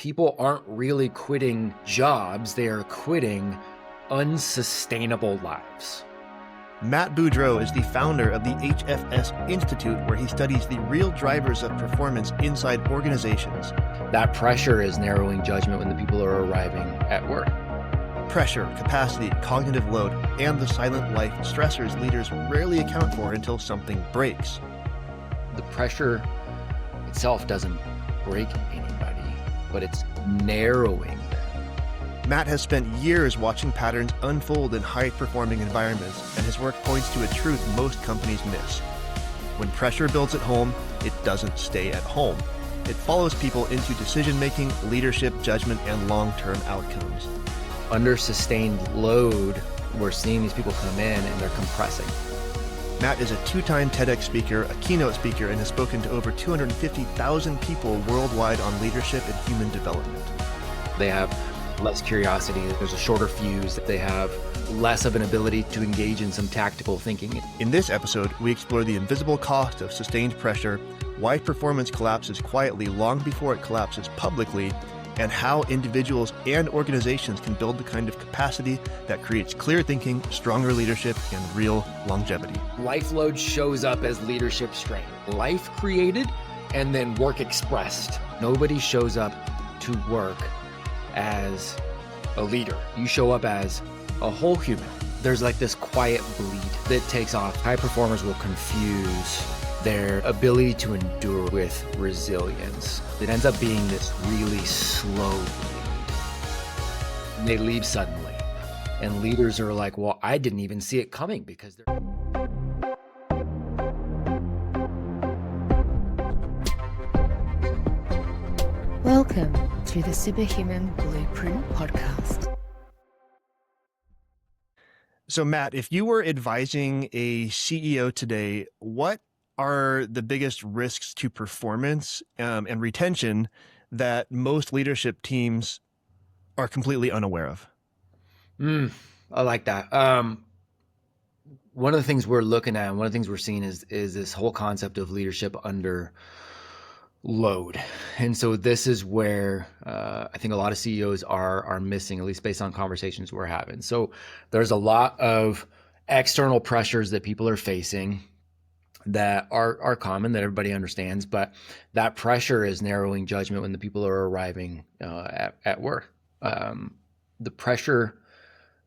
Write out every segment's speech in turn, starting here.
people aren't really quitting jobs, they are quitting unsustainable lives. Matt Boudreau is the founder of the HFS Institute, where he studies the real drivers of performance inside organizations. That pressure is narrowing judgment when the people are arriving at work. Pressure, capacity, cognitive load, and the silent life stressors leaders rarely account for until something breaks. The pressure itself doesn't break anybody, but it's narrowing them. Matt has spent years watching patterns unfold in high-performing environments, and his work points to a truth most companies miss. When pressure builds at home, it doesn't stay at home. It follows people into decision-making, leadership, judgment, and long-term outcomes. Under sustained load, we're seeing these people come in and they're compressing. Matt is a 2-time TEDx speaker, a keynote speaker, and has spoken to over 250,000 people worldwide on leadership and human development. They have less curiosity, there's a shorter fuse, they have less of an ability to engage in some tactical thinking. In this episode, we explore the invisible cost of sustained pressure, why performance collapses quietly long before it collapses publicly, and how individuals and organizations can build the kind of capacity that creates clear thinking, stronger leadership, and real longevity. Life load shows up as leadership strain. Life created and then work expressed. Nobody shows up to work as a leader. You show up as a whole human. There's like this quiet bleed that takes off. High performers will confuse their ability to endure with resilience. It ends up being this really slow bleed. And they leave suddenly. And leaders are like, well, I didn't even see it coming because they're... Welcome to the Superhuman Blueprint Podcast. So Matt, if you were advising a CEO today, what are the biggest risks to performance and retention that most leadership teams are completely unaware of? I like that. One of the things we're looking at, one of the things we're seeing is this whole concept of leadership under load. And so this is where I think a lot of CEOs are missing, at least based on conversations we're having. So there's a lot of external pressures that people are facing that are common, that everybody understands, but that pressure is narrowing judgment when the people are arriving at work. The pressure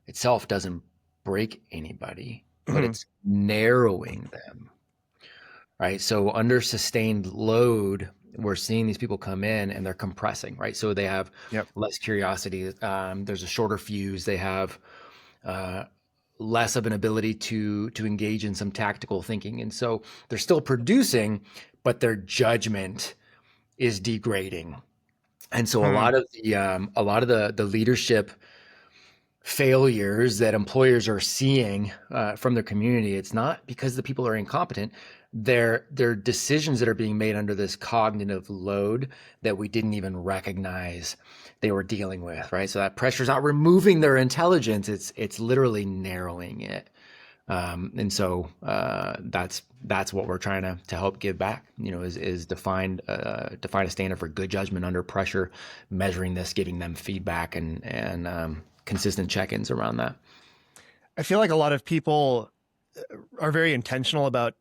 itself doesn't break anybody, but it's narrowing them, right? So under sustained load, we're seeing these people come in and they're compressing, right? So they have less curiosity. There's a shorter fuse. They have less of an ability to engage in some tactical thinking. And so they're still producing, but their judgment is degrading. And so a lot of the leadership failures that employers are seeing from their community, it's not because the people are incompetent. They're decisions that are being made under this cognitive load that we didn't even recognize they were dealing with, right? So that pressure's not removing their intelligence; it's literally narrowing it. And so that's what we're trying to help give back. You know, is define a standard for good judgment under pressure, measuring this, giving them feedback, and consistent check-ins around that. I feel like a lot of people are very intentional about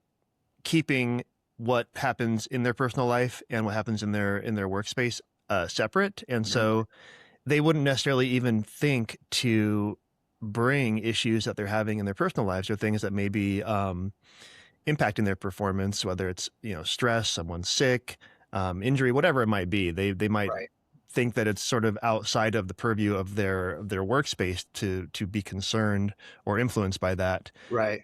keeping what happens in their personal life and what happens in their workspace separate. And so they wouldn't necessarily even think to bring issues that they're having in their personal lives or things that may be impacting their performance, whether it's, stress, someone's sick, injury, whatever it might be. They might think that it's sort of outside of the purview of their workspace to be concerned or influenced by that. Right.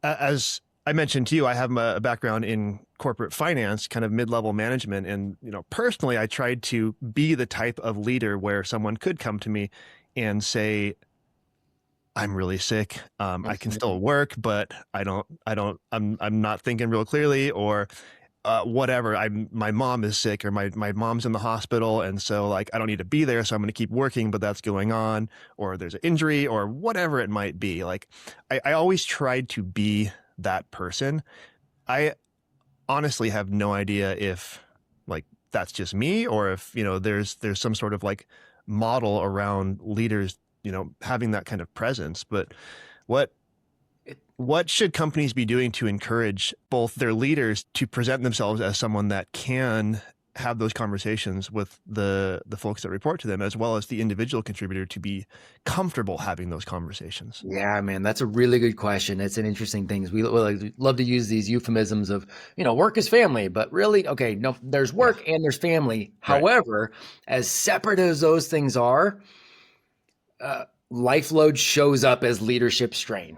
As I mentioned to you, I have a background in corporate finance, kind of mid-level management. And, personally, I tried to be the type of leader where someone could come to me and say, I'm really sick. I can still work, but I'm not thinking real clearly, or whatever. My mom is sick, or my mom's in the hospital. And so I don't need to be there. So I'm going to keep working, but that's going on, or there's an injury or whatever it might be. I always tried to be that person. I honestly have no idea if that's just me, or if, there's some sort of like model around leaders, having that kind of presence. But what what should companies be doing to encourage both their leaders to present themselves as someone that can have those conversations with the folks that report to them, as well as the individual contributor to be comfortable having those conversations? Yeah, man, that's a really good question. It's an interesting thing. We like, love to use these euphemisms of, work is family, but really, okay, no, there's Yeah. work and there's family. Right. However, as separate as those things are, life load shows up as leadership strain.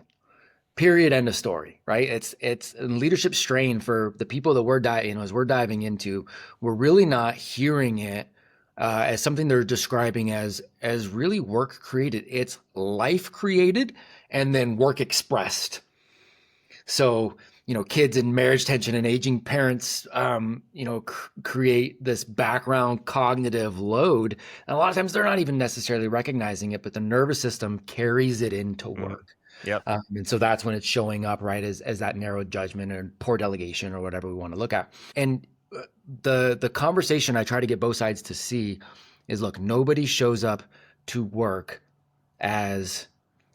Period. End of story. Right? It's a leadership strain for the people that as we're diving into. We're really not hearing it as something they're describing as really work created. It's life created and then work expressed. So, kids and marriage tension and aging parents, create this background cognitive load. And a lot of times they're not even necessarily recognizing it, but the nervous system carries it into work. Yep. And so that's when it's showing up, right, as that narrow judgment or poor delegation or whatever we want to look at. And the conversation I try to get both sides to see is, look, nobody shows up to work as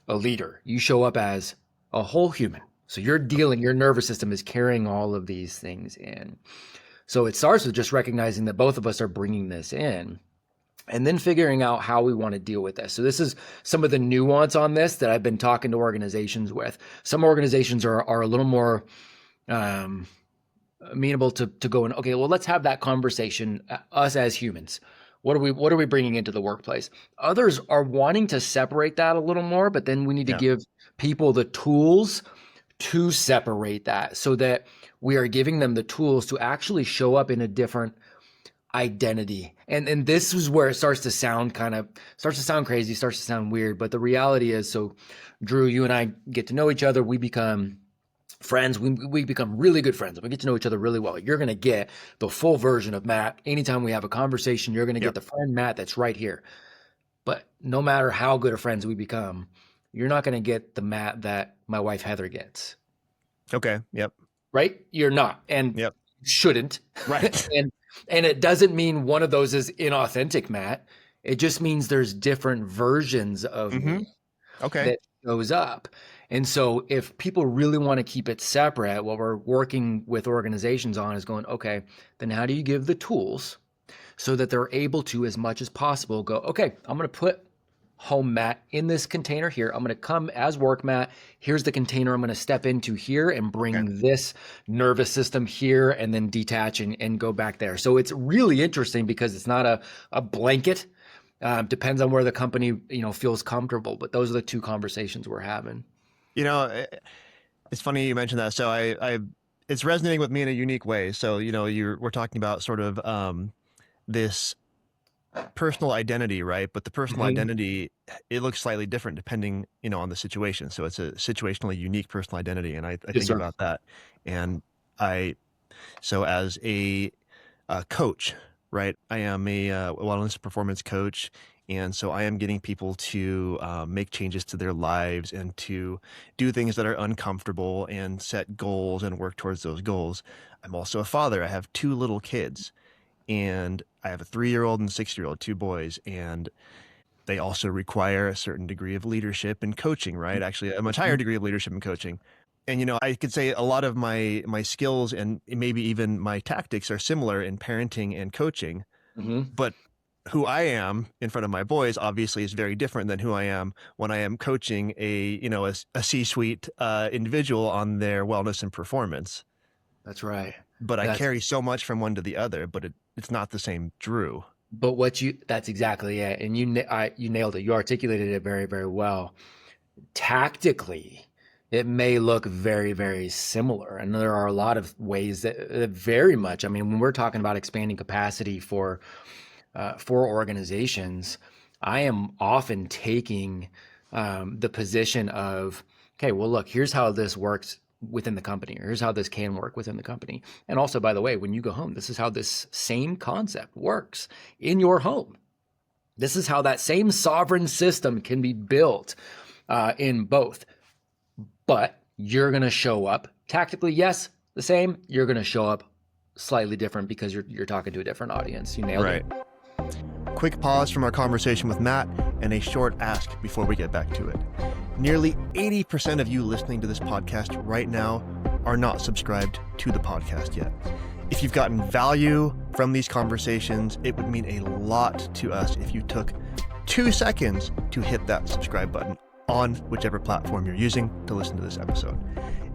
a leader. You show up as a whole human. So your nervous system is carrying all of these things in. So it starts with just recognizing that both of us are bringing this in, and then figuring out how we want to deal with this. So this is some of the nuance on this that I've been talking to organizations with. Some organizations are a little more amenable to going, okay, well, let's have that conversation, us as humans. What are we bringing into the workplace? Others are wanting to separate that a little more, but then we need to give people the tools to separate that, so that we are giving them the tools to actually show up in a different identity. And this is where it starts to sound crazy, starts to sound weird. But the reality is, so Drew, you and I get to know each other. We become friends. We become really good friends. We get to know each other really well. You're going to get the full version of Matt. Anytime we have a conversation, you're going to get the friend Matt that's right here. But no matter how good of friends we become, you're not going to get the Matt that my wife Heather gets. Okay. Yep. Right? You're not. And shouldn't. Right. And it doesn't mean one of those is inauthentic, Matt. It just means there's different versions of me that shows up. And so if people really want to keep it separate, what we're working with organizations on is going, okay, then how do you give the tools so that they're able to, as much as possible, go, okay, I'm going to put home Matt in this container here. I'm going to come as work Matt. Here's the container I'm going to step into here and bring this nervous system here, and then detach and go back there. So it's really interesting because it's not a blanket. Depends on where the company, feels comfortable. But those are the two conversations we're having. It's funny you mentioned that. So it's resonating with me in a unique way. So, we're talking about sort of this personal identity, right? But the personal identity, it looks slightly different depending, on the situation. So it's a situationally unique personal identity. And I think about that. And so as a coach, right? I am a wellness performance coach. And so I am getting people to make changes to their lives and to do things that are uncomfortable and set goals and work towards those goals. I'm also a father. I have 2 little kids. And I have a 3-year-old and a 6-year-old, 2 boys, and they also require a certain degree of leadership and coaching, right? Actually, a much higher degree of leadership and coaching. And, I could say a lot of my skills and maybe even my tactics are similar in parenting and coaching, but who I am in front of my boys obviously is very different than who I am when I am coaching a C-suite individual on their wellness and performance. That's right. But I carry so much from one to the other, but it's not the same Drew. But that's exactly it. And you nailed it. You articulated it very, very well. Tactically, it may look very, very similar. And there are a lot of ways that very much, when we're talking about expanding capacity for organizations, I am often taking the position of, okay, well, look, here's how this works within the company, or here's how this can work within the company. And also, by the way, when you go home, this is how this same concept works in your home. This is how that same sovereign system can be built in both. But you're going to show up tactically, yes, the same. You're going to show up slightly different because you're talking to a different audience. You nailed Right. it. Quick pause from our conversation with Matt and a short ask before we get back to it. Nearly 80% of you listening to this podcast right now are not subscribed to the podcast yet. If you've gotten value from these conversations, it would mean a lot to us if you took 2 seconds to hit that subscribe button on whichever platform you're using to listen to this episode.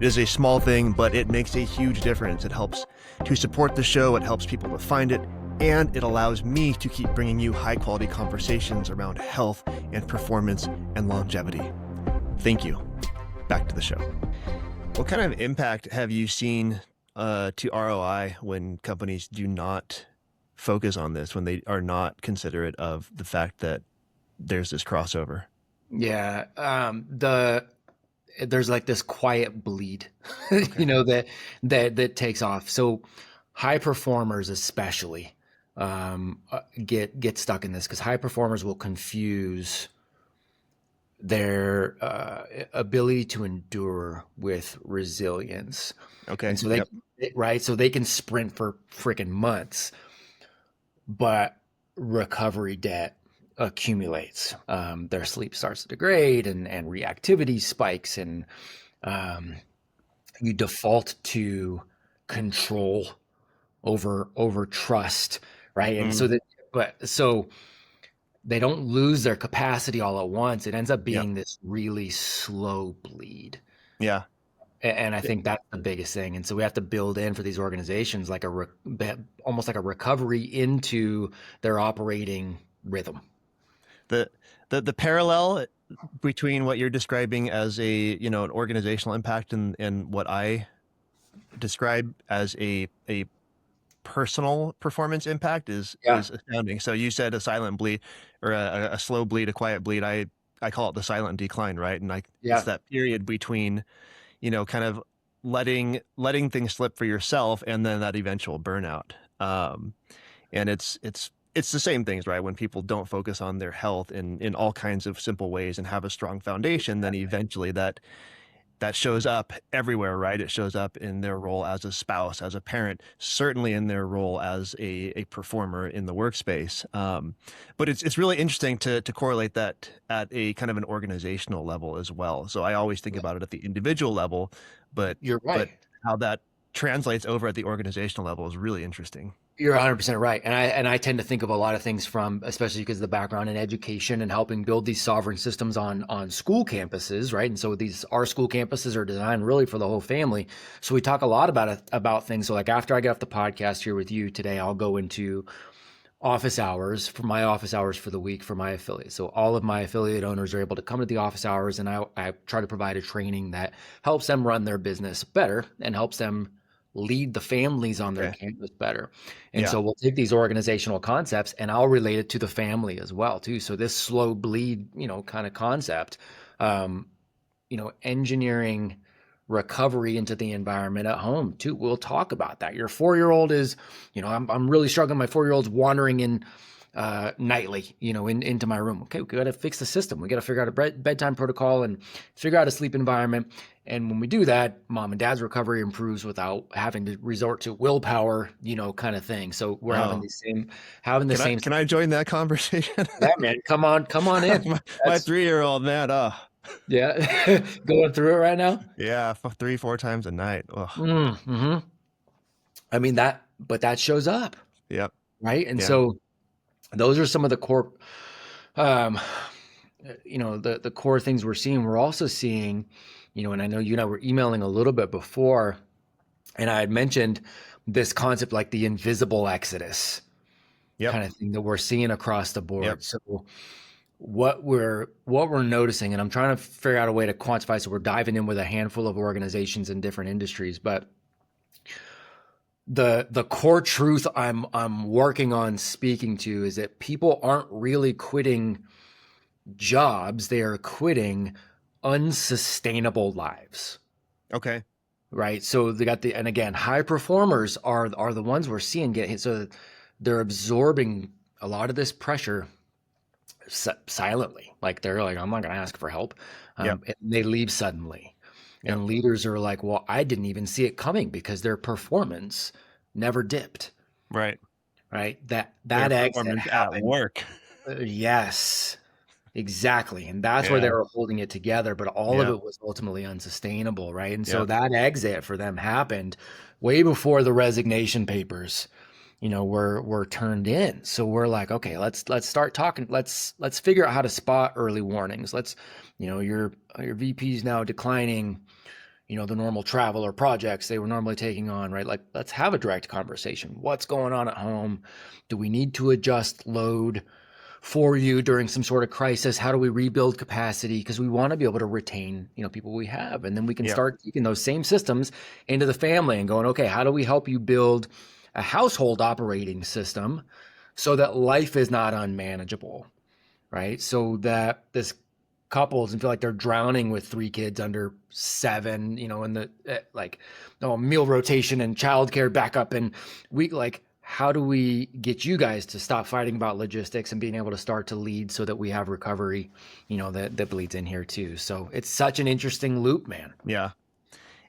It is a small thing, but it makes a huge difference. It helps to support the show, it helps people to find it, and it allows me to keep bringing you high quality conversations around health and performance and longevity. Thank you. Back to the show. What kind of impact have you seen to ROI when companies do not focus on this, when they are not considerate of the fact that there's this crossover? Yeah. There's like this quiet bleed, that takes off. So high performers especially get stuck in this because high performers will confuse their ability to endure with resilience. Okay. And so right? So they can sprint for freaking months, but recovery debt accumulates. Their sleep starts to degrade and reactivity spikes, and you default to control over trust, right? And so they don't lose their capacity all at once. It ends up being this really slow bleed. Yeah. And I think that's the biggest thing. And so we have to build in for these organizations like almost like a recovery into their operating rhythm. The parallel between what you're describing as an organizational impact and what I describe as a personal performance impact is astounding. So you said a silent bleed or a slow bleed, a quiet bleed. I call it the silent decline, right? And it's that period between kind of letting things slip for yourself and then that eventual burnout. And it's the same things, right? When people don't focus on their health in all kinds of simple ways and have a strong foundation, then eventually that shows up everywhere, right? It shows up in their role as a spouse, as a parent, certainly in their role as a performer in the workspace. But it's really interesting to correlate that at a kind of an organizational level as well. So I always think about it at the individual level, but You're right. But how that translates over at the organizational level is really interesting. You're 100% right. And I tend to think of a lot of things from, especially because of the background in education and helping build these sovereign systems on school campuses, right? And so our school campuses are designed really for the whole family. So we talk a lot about things. So like after I get off the podcast here with you today, I'll go into office hours for the week for my affiliates. So all of my affiliate owners are able to come to the office hours, and I try to provide a training that helps them run their business better and helps them lead the families on their campus better. And so we'll take these organizational concepts and I'll relate it to the family as well too. So this slow bleed, kind of concept, engineering recovery into the environment at home too. We'll talk about that. Your 4-year-old is, I'm really struggling. My 4-year-old's wandering in nightly, into my room. Okay, we got to fix the system. We got to figure out a bedtime protocol and figure out a sleep environment. And when we do that, mom and dad's recovery improves without having to resort to willpower, kind of thing. So we're having the same. Can I join that conversation? Yeah, man, come on in. my 3-year-old, man. Yeah, going through it right now. Yeah, 3-4 times a night. Mm-hmm. I mean but that shows up. Yep. Right, and so those are some of the core, the core things we're seeing. We're also seeing, and I know you and I were emailing a little bit before, and I had mentioned this concept like the invisible exodus kind of thing that we're seeing across the board. Yep. So what we're noticing, and I'm trying to figure out a way to quantify, so we're diving in with a handful of organizations in different industries, but the core truth I'm working on speaking to is that people aren't really quitting jobs, they are quitting unsustainable lives. Okay. Right. So they got and again, high performers are the ones we're seeing get hit. So they're absorbing a lot of this pressure silently. Like they're like, I'm not going to ask for help. And they leave suddenly. And leaders are like, well, I didn't even see it coming because their performance never dipped, Right. right? Their That exit performance at happened. work. Yes, exactly. And that's where they Yeah. were holding it together, but all of Yeah. it was ultimately unsustainable, right? And so Yeah. that exit for them happened way before the resignation papers, were turned in. So we're like, okay, let's start talking. Let's figure out how to spot early warnings. Your VP's now declining, the normal travel or projects they were normally taking on, right? Like, let's have a direct conversation. What's going on at home? Do we need to adjust load for you during some sort of crisis? How do we rebuild capacity? Because we want to be able to retain, people we have. And then we can Yeah. start taking those same systems into the family and going, okay, how do we help you build a household operating system so that life is not unmanageable, right? So that this couples and feel like they're drowning with 3 kids under 7, in the meal rotation and childcare backup. And how do we get you guys to stop fighting about logistics and being able to start to lead so that we have recovery, that bleeds in here too. So it's such an interesting loop, man. Yeah.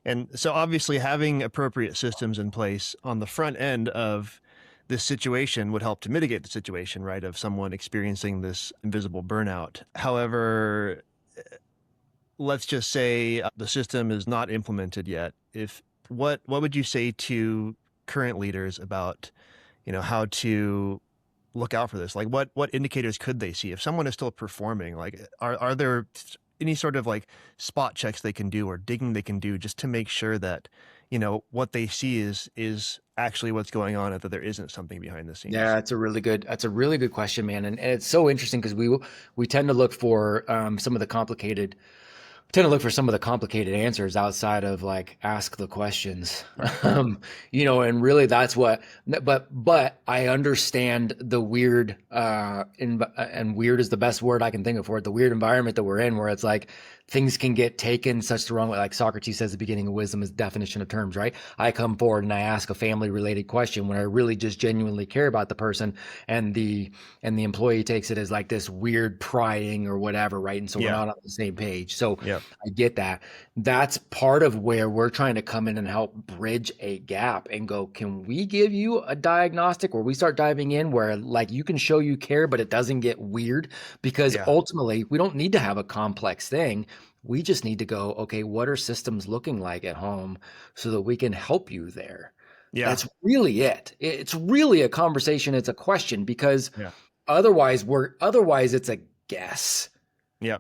And so obviously having appropriate systems in place on the front end of this situation would help to mitigate the situation, right, of someone experiencing this invisible burnout. However, let's just say the system is not implemented yet. What would you say to current leaders about, how to look out for this? Like what indicators could they see if someone is still performing? Like are there any sort of like spot checks they can do or digging they can do just to make sure that, what they see is actually what's going on and that there isn't something behind the scenes? Yeah, that's a really good question, man. And it's so interesting because we tend to look for some of the complicated answers outside of like ask the questions. And really that's but I understand the weird, and weird is the best word I can think of for it, the weird environment that we're in, where it's like things can get taken such the wrong way. Like Socrates says, the beginning of wisdom is definition of terms, right? I come forward and I ask a family related question when I really just genuinely care about the person, and the employee takes it as like this weird prying or whatever, right? And so we're not on the same page. So Yeah. I get that. That's part of where we're trying to come in and help bridge a gap and go, can we give you a diagnostic where we start diving in where like you can show you care, but it doesn't get weird? Because ultimately we don't need to have a complex thing. We just need to go, okay, what are systems looking like at home so that we can help you there? Yeah. That's really it. It's really a conversation. It's a question, because otherwise it's a guess. Yeah.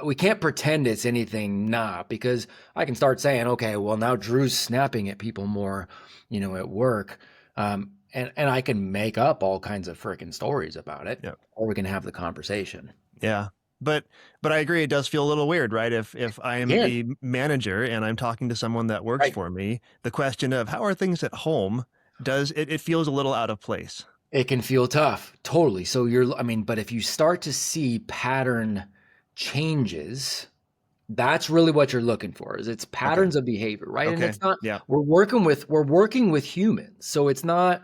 We can't pretend it's anything not, because I can start saying, okay, well now Drew's snapping at people more, at work. And I can make up all kinds of freaking stories about it, or we can have the conversation. Yeah. But I agree, it does feel a little weird, right? If I am a manager and I'm talking to someone that works for me, the question of how are things at home, it feels a little out of place. It can feel tough. Totally. So but if you start to see pattern changes, that's really what you're looking for. Is it's patterns of behavior, right? Okay. And it's not, we're working with humans. So it's not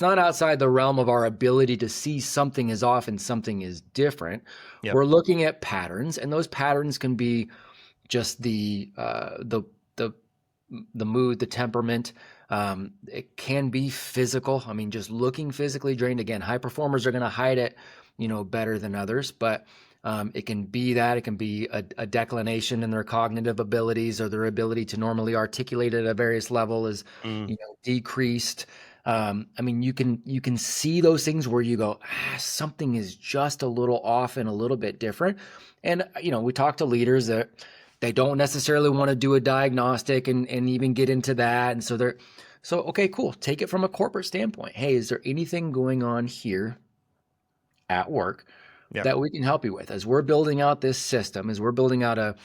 outside the realm of our ability to see something is off and something is different. We're looking at patterns, and those patterns can be just the mood, the temperament. It can be physical. I mean, just looking physically drained. Again, high performers are going to hide it, better than others, but it can be that. It can be a declination in their cognitive abilities, or their ability to normally articulate at a various level is, decreased. I mean, you can see those things where you go, something is just a little off and a little bit different. And, we talk to leaders that they don't necessarily want to do a diagnostic and even get into that. And so okay, cool. Take it from a corporate standpoint. Hey, is there anything going on here at work that we can help you with as we're building out this system, as we're building out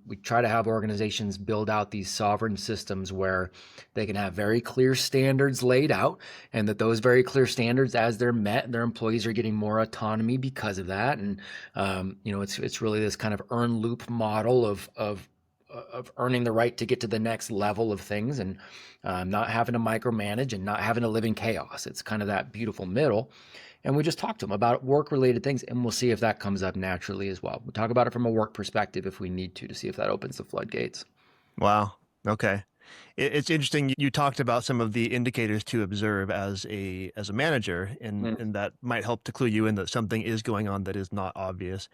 we try to have organizations build out these sovereign systems where they can have very clear standards laid out, and that those very clear standards, as they're met, their employees are getting more autonomy because of that. And, it's really this kind of earn loop model of earning the right to get to the next level of things, and not having to micromanage and not having to live in chaos. It's kind of that beautiful middle. And we just talk to them about work-related things, and we'll see if that comes up naturally as well. We'll talk about it from a work perspective if we need to see if that opens the floodgates. Wow. Okay. It's interesting. You talked about some of the indicators to observe as a manager, Mm. and that might help to clue you in that something is going on that is not obvious.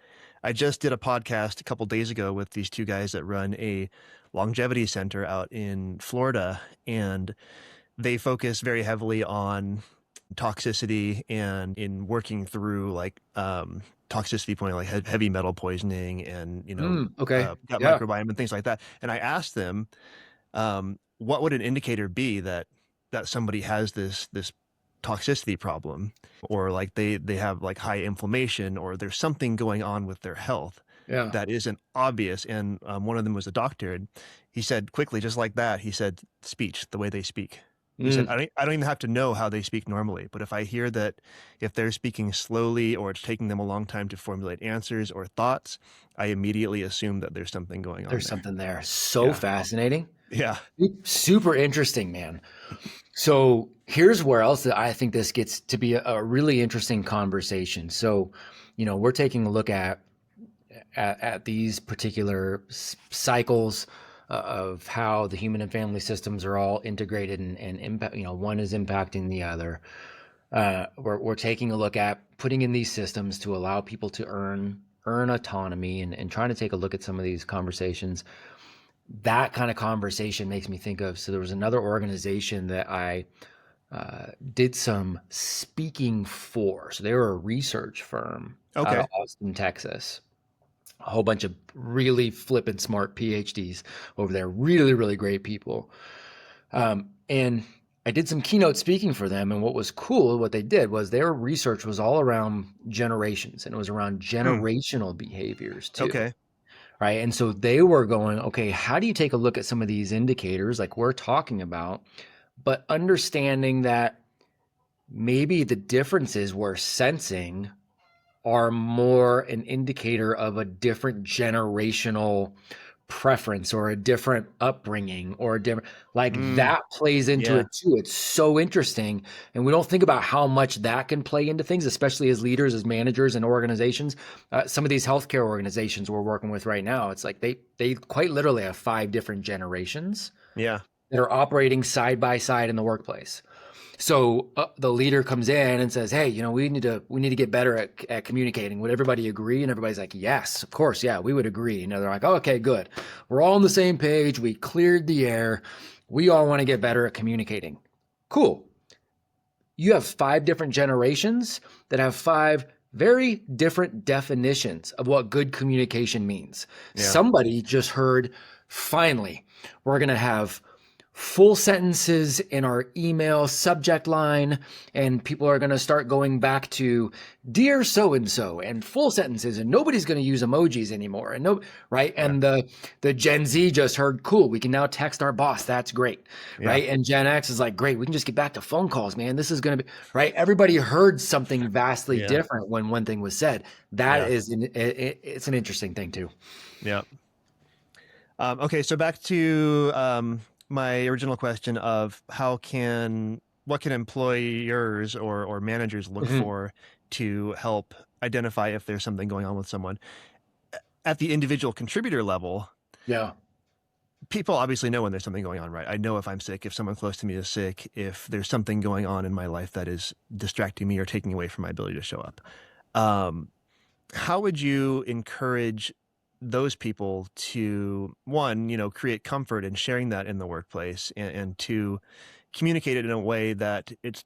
I just did a podcast a couple days ago with these two guys that run a longevity center out in Florida, and they focus very heavily on toxicity and in working through like toxicity point like heavy metal poisoning and Okay. gut Yeah. microbiome and things like that. And I asked them, what would an indicator be that somebody has this toxicity problem, or like they have like high inflammation, or there's something going on with their health Yeah. that isn't obvious. And one of them was a doctor, and he said quickly, just like that, he said, speech, the way they speak. He said, Mm. I don't even have to know how they speak normally, but if I hear that if they're speaking slowly or it's taking them a long time to formulate answers or thoughts, I immediately assume that there's something going on There's there. something there. So Yeah. fascinating. Yeah. Super interesting, man. So here's where else that I think this gets to be a really interesting conversation. So, we're taking a look at these particular cycles of how the human and family systems are all integrated and impact. One is impacting the other. We're taking a look at putting in these systems to allow people to earn autonomy and trying to take a look at some of these conversations. That kind of conversation makes me think of, so there was another organization that I did some speaking for. So they were a research firm out Okay. of Austin, Texas. A whole bunch of really flippin' smart PhDs over there. Really, really great people. And I did some keynote speaking for them. And what was cool, what they did was their research was all around generations, and it was around Hmm. generational behaviors too. Okay. Right. And so they were going, okay, how do you take a look at some of these indicators like we're talking about, but understanding that maybe the differences we're sensing are more an indicator of a different generational preference or a different upbringing or a different, like Mm, that plays into yeah. it too. It's so interesting. And we don't think about how much that can play into things, especially as leaders, as managers and organizations. Some of these healthcare organizations we're working with right now, it's like they quite literally have 5 different generations Yeah. that are operating side by side in the workplace. So the leader comes in and says, "Hey, we need to get better at communicating. Would everybody agree?" And everybody's like, "Yes, of course, yeah, we would agree." And they're like, oh, "Okay, good. We're all on the same page. We cleared the air. We all want to get better at communicating." Cool. You have 5 different generations that have 5 very different definitions of what good communication means. Yeah. Somebody just heard, finally, we're going to have full sentences in our email subject line, and people are going to start going back to dear so and so and full sentences, and nobody's going to use emojis anymore, and no, right? Yeah. And the Gen Z just heard, cool, we can now text our boss, that's great. Yeah. Right? And Gen X is like, great, we can just get back to phone calls, man. This is going to be right. Everybody heard something vastly Yeah. different when one thing was said. That Yeah. is it's an interesting thing too. Yeah. Okay, so back to my original question of what can employers or managers look Mhm. for to help identify if there's something going on with someone at the individual contributor level. Yeah. People obviously know when there's something going on, right? I know if I'm sick, if someone close to me is sick, if there's something going on in my life that is distracting me or taking away from my ability to show up. How would you encourage those people to, one, create comfort in sharing that in the workplace, and to communicate it in a way that it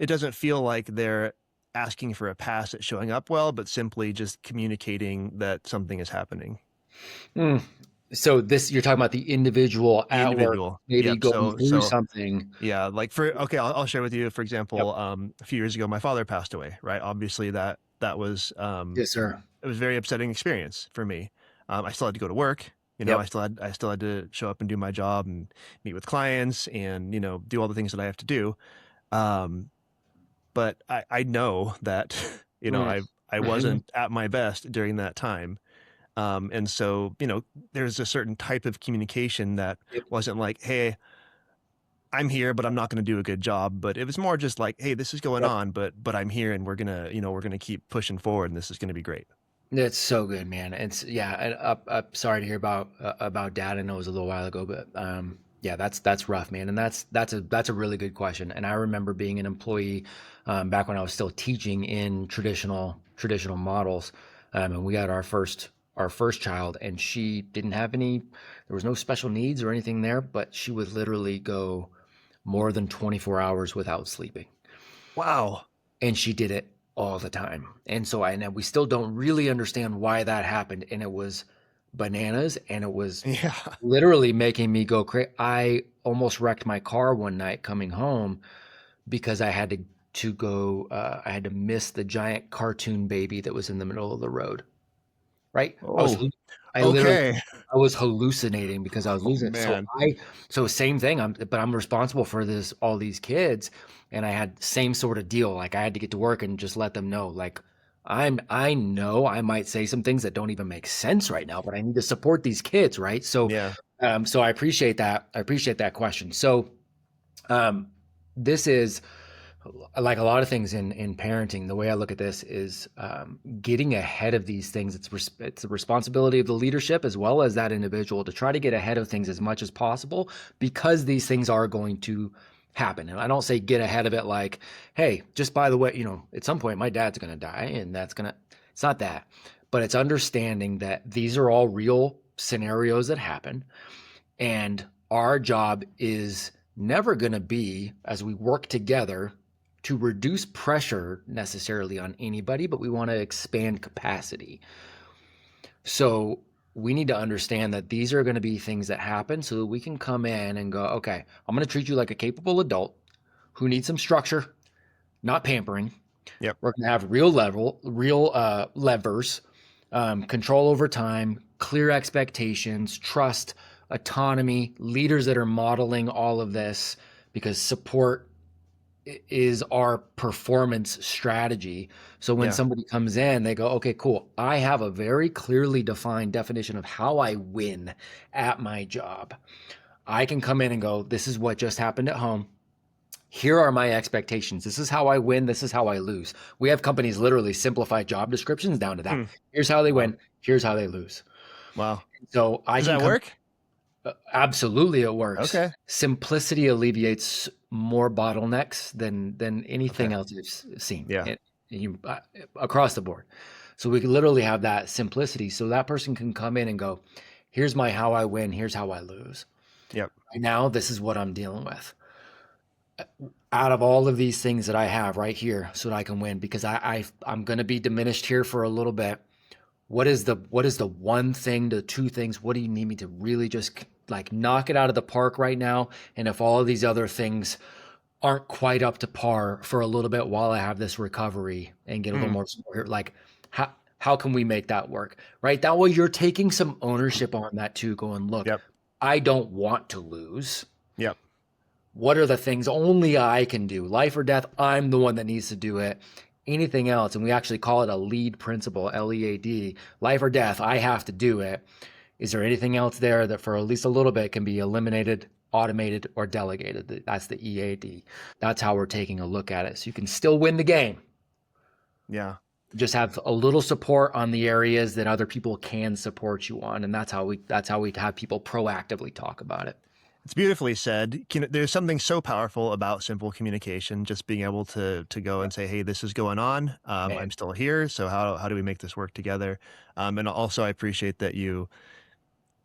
doesn't feel like they're asking for a pass at showing up well, but simply just communicating that something is happening? Mm. So this, you're talking about the individual The at work, individual. maybe Yep. going through something. Yeah, like okay, I'll share with you, for Yep. example, a few years ago, my father passed away, right? Obviously that was, Yes, sir. it was a very upsetting experience for me. I still had to go to work. Yep. I still had to show up and do my job and meet with clients and, do all the things that I have to do. But I know that, Mm. I Mhm. wasn't at my best during that time. And so, there's a certain type of communication that Yep. wasn't like, hey, I'm here, but I'm not going to do a good job. But it was more just like, hey, this is going Yep. on, but I'm here, and we're gonna keep pushing forward, and this is going to be great. That's so good, man. It's yeah. And sorry to hear about dad. I know it was a little while ago, but yeah, that's rough, man. And that's a really good question. And I remember being an employee back when I was still teaching in traditional models, and we got our first child, and she didn't have any. There was no special needs or anything there, but she would literally go more than 24 hours without sleeping, Wow. and she did it all the time. And so I know we still don't really understand why that happened, and it was bananas, and it was Yeah. literally making me go crazy. I almost wrecked my car one night coming home because I had to miss the giant cartoon baby that was in the middle of the road. Right? Oh, I literally, okay. I was hallucinating because I was Oh losing it. man. So same thing. But I'm responsible for all these kids, and I had same sort of deal. Like I had to get to work and just let them know, like I know I might say some things that don't even make sense right now, but I need to support these kids, right? Yeah. So I appreciate that. I appreciate that question. So, um, this is like a lot of things in parenting. The way I look at this is getting ahead of these things. It's the responsibility of the leadership as well as that individual to try to get ahead of things as much as possible, because these things are going to happen. And I don't say get ahead of it like, hey, just by the way, at some point my dad's going to die, and it's not that, but it's understanding that these are all real scenarios that happen, and our job is never going to be, as we work together, to reduce pressure necessarily on anybody, but we want to expand capacity. So we need to understand that these are going to be things that happen so that we can come in and go, okay, I'm going to treat you like a capable adult who needs some structure, not pampering. Yep. We're going to have real levers, control over time, clear expectations, trust, autonomy, leaders that are modeling all of this, because support is our performance strategy. So when Yeah. somebody comes in, they go, okay, cool. I have a very clearly defined definition of how I win at my job. I can come in and go, this is what just happened at home. Here are my expectations. This is how I win. This is how I lose. We have companies literally simplify job descriptions down to that. Hmm. Here's how they Wow. win. Here's how they lose. Wow. So I Does can that come. work? Absolutely, it works. Okay. Simplicity alleviates more bottlenecks than anything Okay. else you've seen Yeah. across the board. So we can literally have that simplicity, so that person can come in and go, "Here's my how I win. Here's how I lose. Yep. Right now, this is what I'm dealing with. Out of all of these things that I have right here, so that I can win, because I'm going to be diminished here for a little bit. What is the one thing, the two things? What do you need me to really just like knock it out of the park right now? And if all of these other things aren't quite up to par for a little bit while I have this recovery and get a little Hmm. more support, like how can we make that work? Right? That way you're taking some ownership on that too, going, look, Yep. I don't want to lose. Yep. What are the things only I can do? Life or death, I'm the one that needs to do it. Anything else, and we actually call it a lead principle, LEAD, life or death, I have to do it. Is there anything else there that for at least a little bit can be eliminated, automated, or delegated? That's the EAD. That's how we're taking a look at it. So you can still win the game. Yeah. Just have a little support on the areas that other people can support you on. And that's how we have people proactively talk about it. It's beautifully said. There's something so powerful about simple communication, just being able to go and say, hey, this is going on. Man, I'm still here. So how do we make this work together? And also I appreciate that you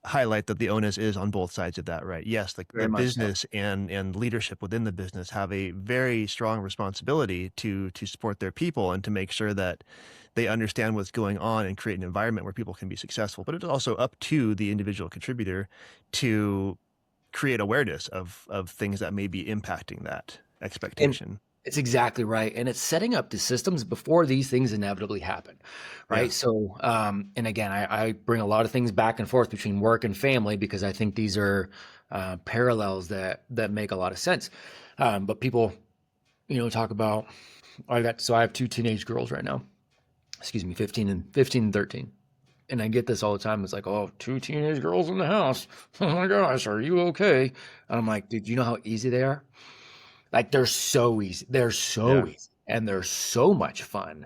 highlight that the onus is on both sides of that, right? Yes, very the much so. business and leadership within the business have a very strong responsibility to support their people and to make sure that they understand what's going on and create an environment where people can be successful. But it's also up to the individual contributor to create awareness of things that may be impacting that And expectation. it's exactly right. And it's setting up the systems before these things inevitably happen. Yeah. Right. So, and again, I bring a lot of things back and forth between work and family, because I think these are parallels that make a lot of sense. But people, talk about, I have two teenage girls right now, excuse me, 15 and 13. And I get this all the time. It's like, oh, two teenage girls in the house. Oh my gosh, are you okay? And I'm like, dude, you know how easy they are? Like they're so easy. They're so Yeah. easy. And they're so much fun.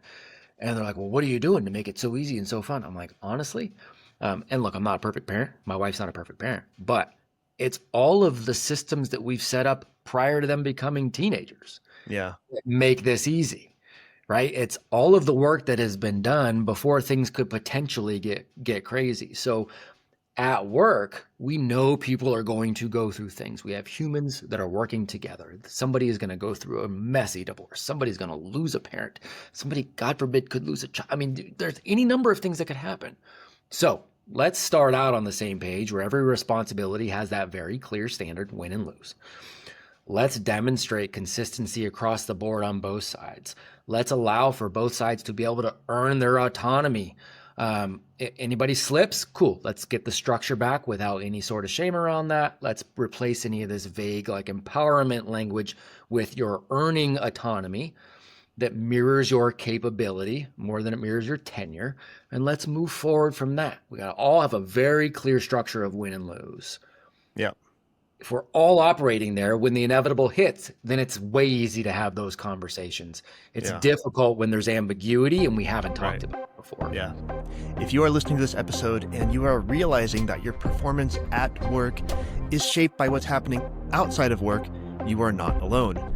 And they're like, well, what are you doing to make it so easy and so fun? I'm like, honestly, and look, I'm not a perfect parent. My wife's not a perfect parent, but it's all of the systems that we've set up prior to them becoming teenagers Yeah. that make this easy, right? It's all of the work that has been done before things could potentially get crazy. So at work, we know people are going to go through things. We have humans that are working together. Somebody is going to go through a messy divorce. Somebody's going to lose a parent. Somebody, God forbid, could lose a child. I mean, there's any number of things that could happen. So let's start out on the same page where every responsibility has that very clear standard, win and lose. Let's demonstrate consistency across the board on both sides. Let's allow for both sides to be able to earn their autonomy. Anybody slips, cool. Let's get the structure back without any sort of shame around that. Let's replace any of this vague like empowerment language with your earning autonomy that mirrors your capability more than it mirrors your tenure. And let's move forward from that. We got to all have a very clear structure of win and lose. Yeah. If we're all operating there, when the inevitable hits, then it's way easy to have those conversations. It's difficult when there's ambiguity and we haven't talked about it before. Yeah. If you are listening to this episode and you are realizing that your performance at work is shaped by what's happening outside of work, you are not alone.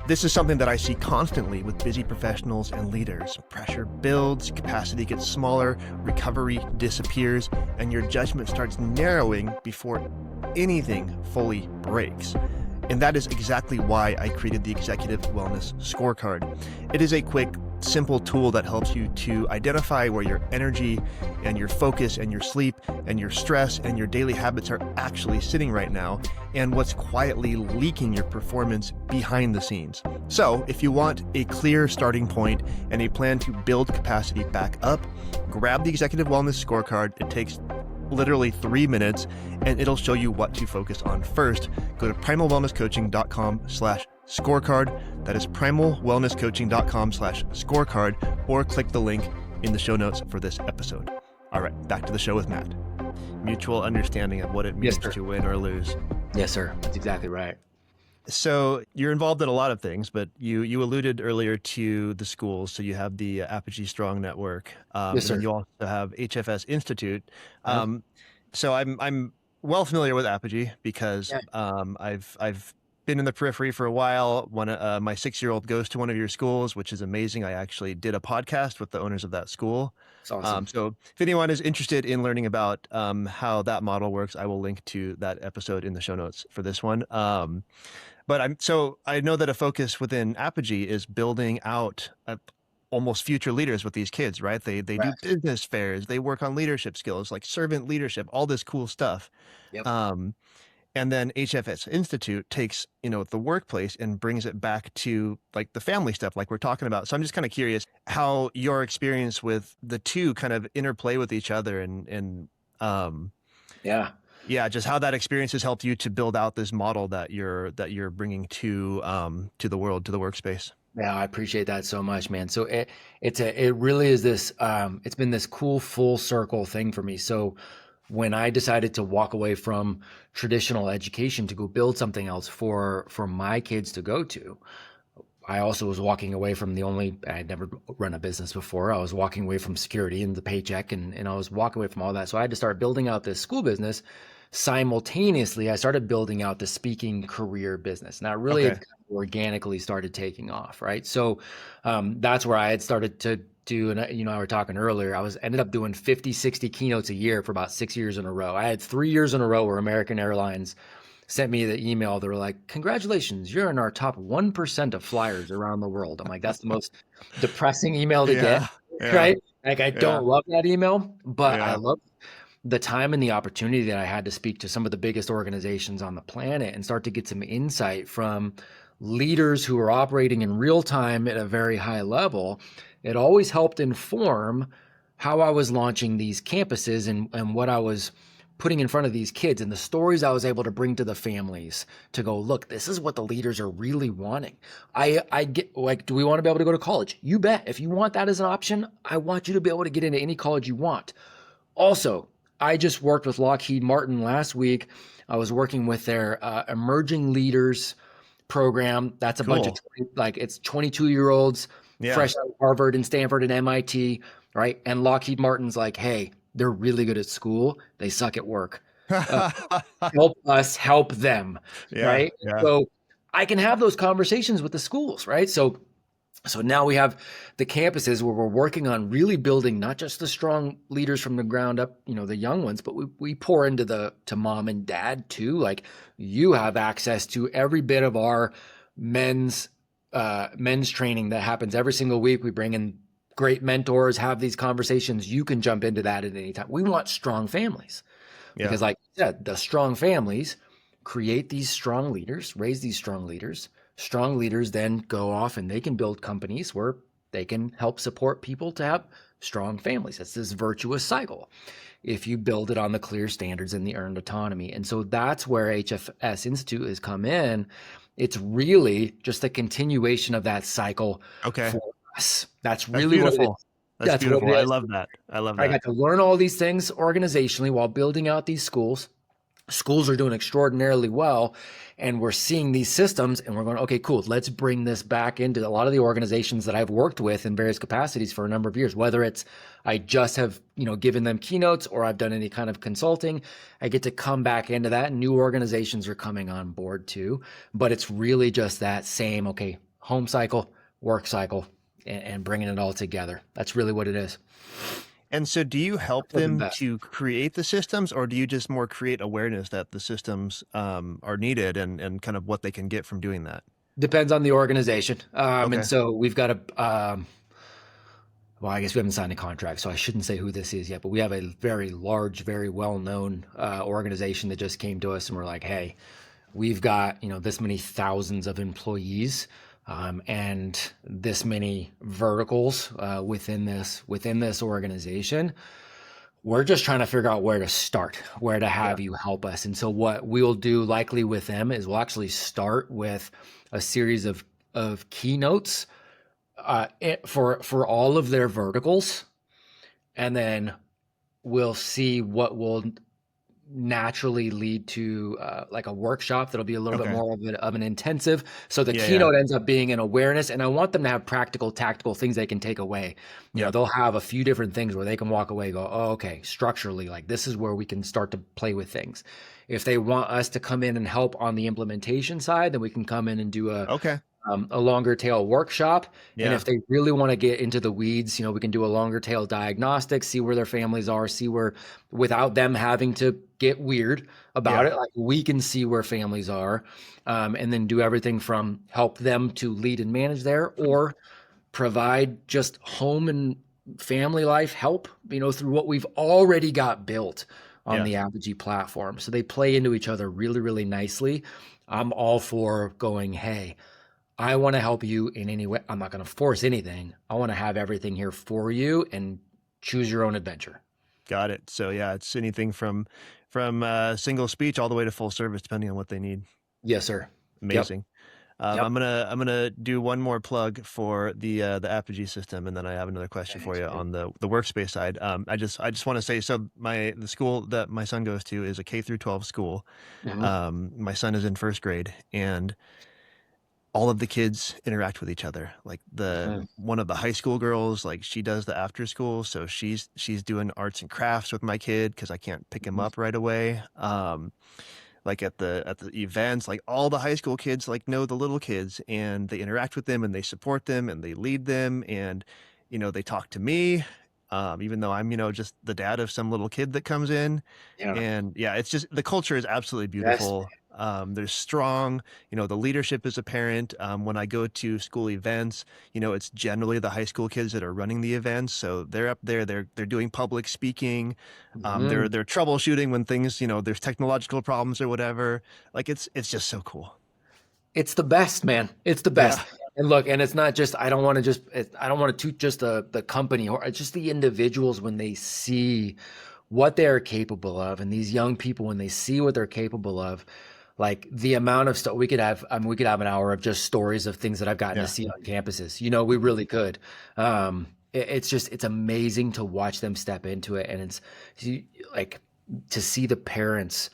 This is something that I see constantly with busy professionals and leaders. Pressure builds, capacity gets smaller, recovery disappears, and your judgment starts narrowing before anything fully breaks. And that is exactly why I created the Executive Wellness Scorecard. It is a quick, simple tool that helps you to identify where your energy and your focus and your sleep and your stress and your daily habits are actually sitting right now and what's quietly leaking your performance behind the scenes. So if you want a clear starting point and a plan to build capacity back up, grab the Executive Wellness Scorecard. It takes literally 3 minutes and it'll show you what to focus on first. Go to primalwellnesscoaching.com/scorecard. That is primalwellnesscoaching.com/scorecard, or click the link in the show notes for this episode. All right, back to the show with Matt. Mutual understanding of what it means to win or lose. Yes, sir. That's exactly right. So you're involved in a lot of things, but you alluded earlier to the schools. So you have the Apogee Strong Network. Yes, sir. And you also have HFS Institute. So I'm well familiar with Apogee because I've been in the periphery for a while. My 6-year-old goes to one of your schools, which is amazing. I actually did a podcast with the owners of that school. It's awesome. So if anyone is interested in learning about how that model works, I will link to that episode in the show notes for this one. But I know that a focus within Apogee is building out almost future leaders with these kids, right? They do business fairs, they work on leadership skills like servant leadership, all this cool stuff. Yep. And then HFS Institute takes, the workplace and brings it back to like the family stuff like we're talking about. So I'm just kind of curious how your experience with the two kind of interplay with each other and just how that experience has helped you to build out this model that you're bringing to the world, to the workspace. Yeah, I appreciate that so much, man. So it really is this, it's been this cool full circle thing for me. So when I decided to walk away from traditional education to go build something else for my kids to go to, I also was walking away from I had never run a business before. I was walking away from security and the paycheck and I was walking away from all that. So I had to start building out this school business. Simultaneously, I started building out the speaking career business. Now, really, it organically started taking off, right? So that's where I had started to do, and I were talking earlier, ended up doing 50, 60 keynotes a year for about 6 years in a row. I had 3 years in a row where American Airlines sent me the email. They were like, congratulations, you're in our top 1% of flyers around the world. I'm like, that's the most depressing email to get, right? Like, I don't love that email, but I love the time and the opportunity that I had to speak to some of the biggest organizations on the planet and start to get some insight from leaders who are operating in real time at a very high level. It always helped inform how I was launching these campuses and what I was putting in front of these kids and the stories I was able to bring to the families to go, look, this is what the leaders are really wanting. I get like, do we want to be able to go to college? You bet. If you want that as an option, I want you to be able to get into any college you want. Also, I just worked with Lockheed Martin last week. I was working with their emerging leaders program. That's a bunch of it's 22-year-olds Yeah. fresh out of Harvard and Stanford and MIT, right? And Lockheed Martin's like, hey, they're really good at school. They suck at work. Uh, help us help them, Yeah. right? Yeah. So I can have those conversations with the schools, right? So now we have the campuses where we're working on really building not just the strong leaders from the ground up, the young ones, but we pour into to mom and dad too. Like you have access to every bit of our men's men's training that happens every single week. We bring in great mentors, have these conversations. You can jump into that at any time. We want strong families Yeah. because, like you said, the strong families create these strong leaders, raise these strong leaders. Strong leaders then go off and they can build companies where they can help support people to have strong families. It's this virtuous cycle if you build it on the clear standards and the earned autonomy. And so that's where HFS Institute has come in. It's really just a continuation of that cycle Okay. for us. That's That's really what it beautiful. is. That's That's what beautiful. it I is. love that. I love I that. got to learn all these things organizationally while building out these schools. Schools are doing extraordinarily well, and we're seeing these systems and we're going, okay, cool, let's bring this back into a lot of the organizations that I've worked with in various capacities for a number of years, whether it's I just have given them keynotes or I've done any kind of consulting. I get to come back into that. New organizations are coming on board too, but it's really just that same, okay, home cycle, work cycle, and bringing it all together. That's really what it is. And so do you help For the them best. to create the systems, or do you just more create awareness that the systems are needed and kind of what they can get from doing that? Depends on the organization. And Okay. so we've got well, I guess we haven't signed a contract, so I shouldn't say who this is yet, but we have a very large, very well-known organization that just came to us and we're like, hey, we've got, this many thousands of employees and this many verticals within this organization. We're just trying to figure out where to start, where to Yeah. have you help us. And so what we'll do likely with them is we'll actually start with a series of keynotes for all of their verticals, and then we'll see what will naturally lead to like a workshop that'll be a little bit Okay. more of an intensive. So the Yeah. Yeah. keynote ends up being an awareness, and I want them to have practical, tactical things they can take away. Yep. They'll have a few different things where they can walk away, go, oh, okay, structurally, like this is where we can start to play with things. If they want us to come in and help on the implementation side, then we can come in and do Okay. a longer tail workshop. And Yeah. if they really want to get into the weeds, we can do a longer tail diagnostic, see where their families are, see where, without them having to get weird about Yeah. it, like we can see where families are, and then do everything from help them to lead and manage there, or provide just home and family life help, through what we've already got built on Yeah. the Apogee platform. So they play into each other really, really nicely. I'm all for going, hey, I want to help you in any way. I'm not going to force anything. I want to have everything here for you and choose your own adventure. Got it. So yeah, it's anything from single speech all the way to full service, depending on what they need. Yes, sir. Yep. Amazing. Yep. I'm gonna do one more plug for the Apogee system, and then I have another question for you on the workspace side. I just want to say, so the school that my son goes to is a K through 12 school. Mm-hmm. My son is in first grade, and all of the kids interact with each other. Like one of the high school girls, like she does the after school, so she's doing arts and crafts with my kid because I can't pick him up right away. Like at the events, like all the high school kids like know the little kids and they interact with them and they support them and they lead them, and they talk to me, even though I'm just the dad of some little kid that comes in. Yeah. And yeah, it's just, the culture is absolutely Yes. beautiful. There's strong, the leadership is apparent. When I go to school events, it's generally the high school kids that are running the events. So they're up there, they're doing public speaking. Mm-hmm. They're troubleshooting when things, there's technological problems or whatever. Like it's just so cool. It's the best, man. It's the best. Yeah. And look, and it's not just, I don't want to toot just the company, or it's just the individuals when they see what they're capable of. And these young people, when they see what they're capable of, like the amount of stuff we could have, we could have an hour of just stories of things that I've gotten Yeah. to see on campuses. We really could. It's amazing to watch them step into it. And it's like to see the parents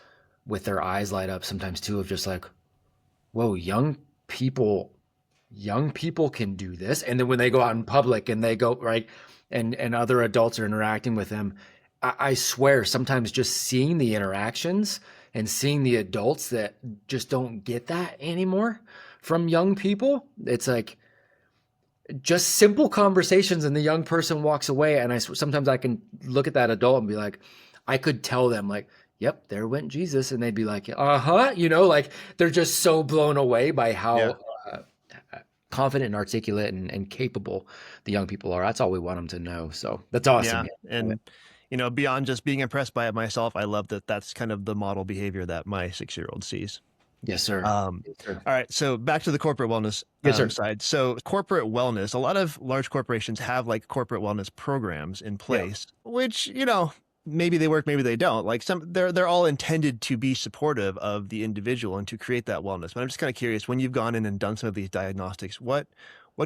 with their eyes light up sometimes too, of just like, whoa, young people young people can do this. And then when they go out in public and they go, right, and other adults are interacting with them, I swear sometimes just seeing the interactions and seeing the adults that just don't get that anymore from young people, it's like just simple conversations and the young person walks away. And sometimes I can look at that adult and be like, I could tell them like, yep, there went Jesus. And they'd be like, uh-huh, like they're just so blown away by Yeah. how confident and articulate and capable the young people are. That's all we want them to know. So that's awesome. Yeah. And, beyond just being impressed by it myself, I love that that's kind of the model behavior that my 6-year-old sees. Yes, sir. Yes, sir. All right. So back to the corporate wellness Yes, sir. side. So corporate wellness, a lot of large corporations have like corporate wellness programs in place, which, maybe they work, maybe they don't. Like they're all intended to be supportive of the individual and to create that wellness. But I'm just kind of curious, when you've gone in and done some of these diagnostics, what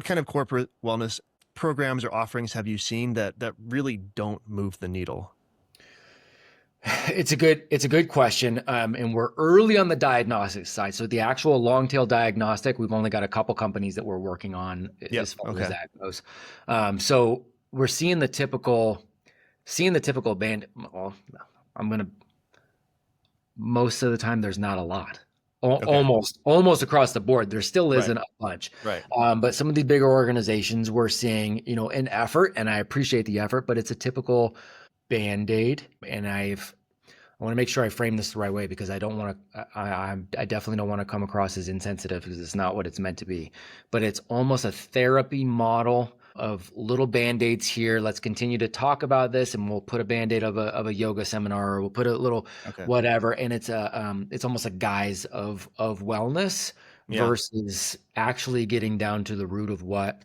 kind of corporate wellness programs or offerings have you seen that really don't move the needle? It's a good question. And we're early on the diagnostic side. So the actual long tail diagnostic, we've only got a couple companies that we're working on as far as that goes. So we're seeing the typical band. Well, most of the time there's not a lot. Almost across the board. There still isn't a bunch. Right. But some of the bigger organizations we're seeing, an effort, and I appreciate the effort, but it's a typical Band-Aid. And I want to make sure I frame this the right way because I don't want to, I definitely don't want to come across as insensitive because it's not what it's meant to be, but it's almost a therapy model of little Band-Aids here. Let's continue to talk about this and we'll put a Band-Aid of a yoga seminar, or we'll put a little whatever. And it's almost a guise of wellness versus actually getting down to the root of what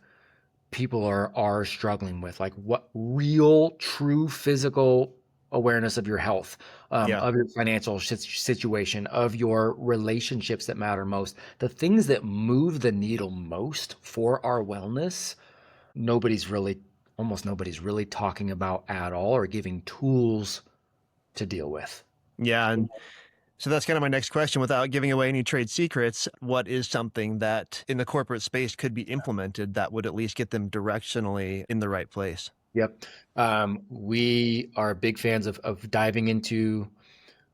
people are struggling with, like what real, true physical awareness of your health, of your financial situation, of your relationships that matter most, the things that move the needle most for our wellness. Almost nobody's really talking about at all or giving tools to deal with. Yeah. And so that's kind of my next question. Without giving away any trade secrets, what is something that in the corporate space could be implemented that would at least get them directionally in the right place? Yep. We are big fans of diving into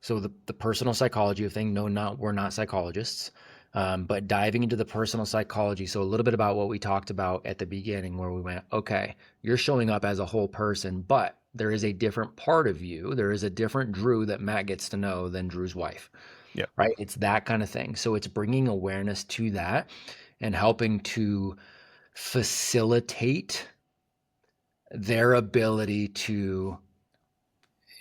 the personal psychology of things. No, we're not psychologists, but diving into the personal psychology. So a little bit about what we talked about at the beginning, where we went, okay, you're showing up as a whole person, but there is a different part of you. There is a different Drew that Matt gets to know than Drew's wife. Yeah. Right. It's that kind of thing. So it's bringing awareness to that and helping to facilitate their ability to,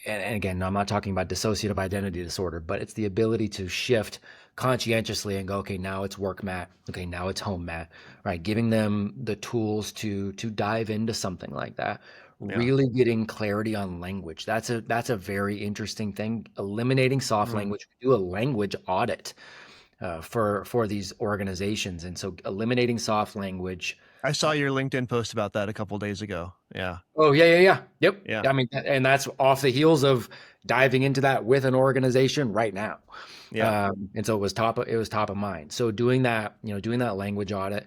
and again, I'm not talking about dissociative identity disorder, but it's the ability to shift conscientiously and go, okay, now it's work, Matt. Okay, now it's home, Matt. Right. Giving them the tools to dive into something like that. Really getting clarity on language. That's a very interesting thing. Eliminating soft language. We do a language audit for these organizations. And so eliminating soft language. I saw your LinkedIn post about that a couple of days ago. Yeah. Oh, yeah. Yep. Yeah. I mean, and that's off the heels of diving into that with an organization right now. Yeah. And so it was top of mind. So doing that language audit,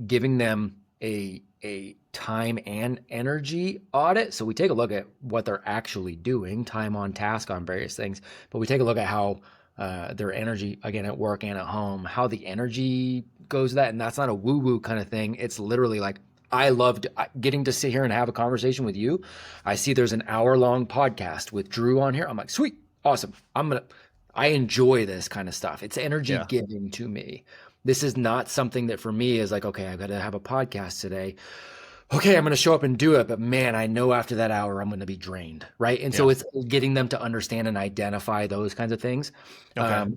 giving them a time and energy audit. So we take a look at what they're actually doing, time on task on various things, but we take a look at how their energy, again, at work and at home, how the energy goes to that. And that's not a woo-woo kind of thing. It's literally like, I loved getting to sit here and have a conversation with you. I see there's an hour-long podcast with Drew on here. I'm like, sweet, awesome. I enjoy this kind of stuff. It's energy giving to me. This is not something that for me is like, okay, I've got to have a podcast today. Okay, I'm going to show up and do it. But man, I know after that hour, I'm going to be drained. Right. And so it's getting them to understand and identify those kinds of things. Okay.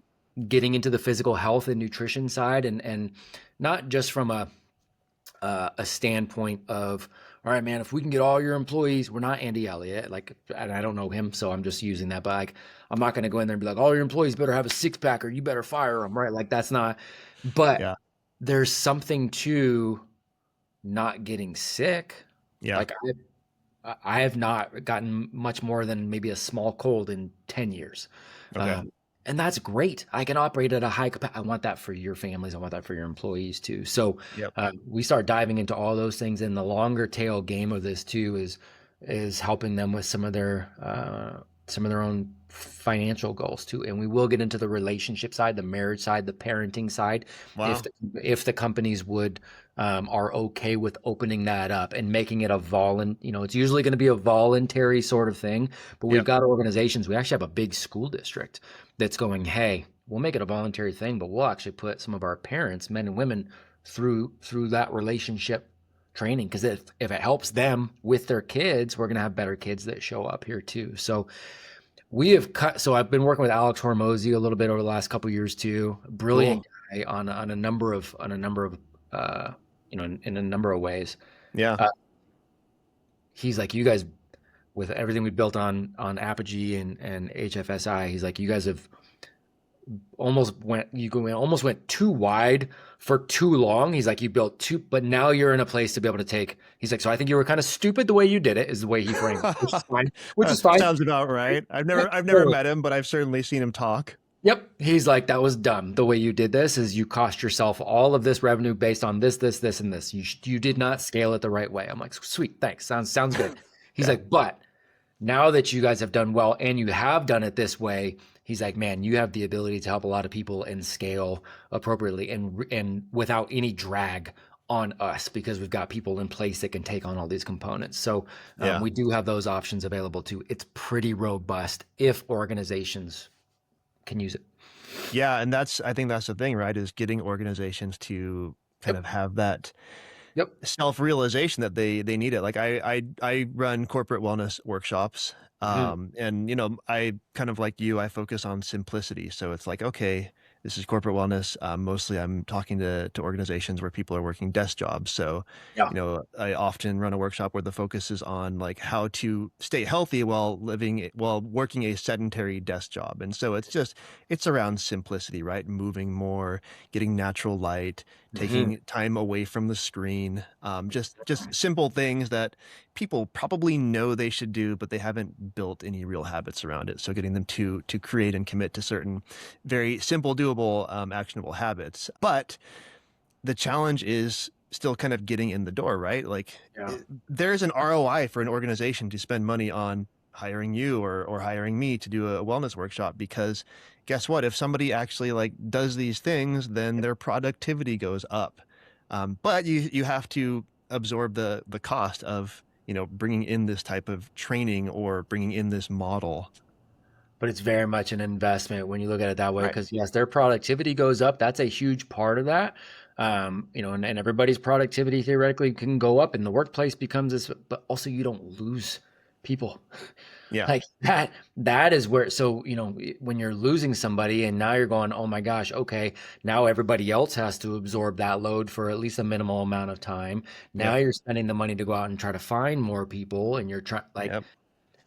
Getting into the physical health and nutrition side and not just from a standpoint of, all right, man, if we can get all your employees, we're not Andy Elliott, and I don't know him, so I'm just using that, but I'm not going to go in there and be like, all your employees better have a 6-pack or you better fire them, right? Like that's not, but there's something to not getting sick. Yeah. Like I have not gotten much more than maybe a small cold in 10 years. Okay. And that's great. I can operate at a high capacity. I want that for your families. I want that for your employees too. So Yep. we start diving into all those things, and the longer tail game of this too is helping them with some of their own financial goals too. And we will get into the relationship side, the marriage side, the parenting side, Wow. if the companies would are okay with opening that up and making it a it's usually going to be a voluntary sort of thing. But we've Yep. got organizations. We actually have a big school district that's going, hey, we'll make it a voluntary thing, but we'll actually put some of our parents, men and women, through that relationship training, because if it helps them with their kids, we're going to have better kids that show up here too. So I've been working with Alex Hormozy a little bit over the last couple of years too. Cool. Brilliant guy on a number of in a number of ways. Yeah. Uh, he's like, you guys, with everything we built on Apogee and HFSI, he's like, you guys have almost went too wide for too long. He's like, you built too, but now you're in a place to be able to take. He's like, so I think you were kind of stupid the way you did it, is the way he framed it, which is fine. Which is fine. Sounds about right. Yep, I've never totally. met him, but I've certainly seen him talk. Yep. He's like, that was dumb. The way you did this is you cost yourself all of this revenue based on this, and this. You did not scale it the right way. I'm like, sweet, thanks. Sounds good. He's Yeah. like, but now that you guys have done well and you have done it this way, he's like, man, you have the ability to help a lot of people and scale appropriately and without any drag on us, because we've got people in place that can take on all these components. So Yeah. we do have those options available too. It's pretty robust if organizations can use it. Yeah. And I think that's the thing, right? Is getting organizations to kind Yep. of have that Yep. self-realization that they need it. Like I run corporate wellness workshops. Mhm. And I kind of like you, I focus on simplicity. So it's like, okay, this is corporate wellness. Mostly I'm talking to organizations where people are working desk jobs. So, Yeah. I often run a workshop where the focus is on like how to stay healthy while working a sedentary desk job. And so it's around simplicity, right? Moving more, getting natural light, Mhm. taking time away from the screen, just simple things that people probably know they should do, but they haven't built any real habits around it. So getting them to create and commit to certain very simple, doable, actionable habits. But the challenge is still kind of getting in the door, right? Like Yeah. there's an ROI for an organization to spend money on hiring you or hiring me to do a wellness workshop, because guess what? If somebody actually like does these things, then their productivity goes up. But you have to absorb the cost of bringing in this type of training or bringing in this model. But it's very much an investment when you look at it that way, Right. because yes, their productivity goes up. That's a huge part of that. And everybody's productivity theoretically can go up, and the workplace becomes this, but also you don't lose people. Yeah. Like that is where, so, when you're losing somebody and now you're going, oh my gosh, okay, now everybody else has to absorb that load for at least a minimal amount of time. Now Yep. you're spending the money to go out and try to find more people, and you're trying, like, Yep.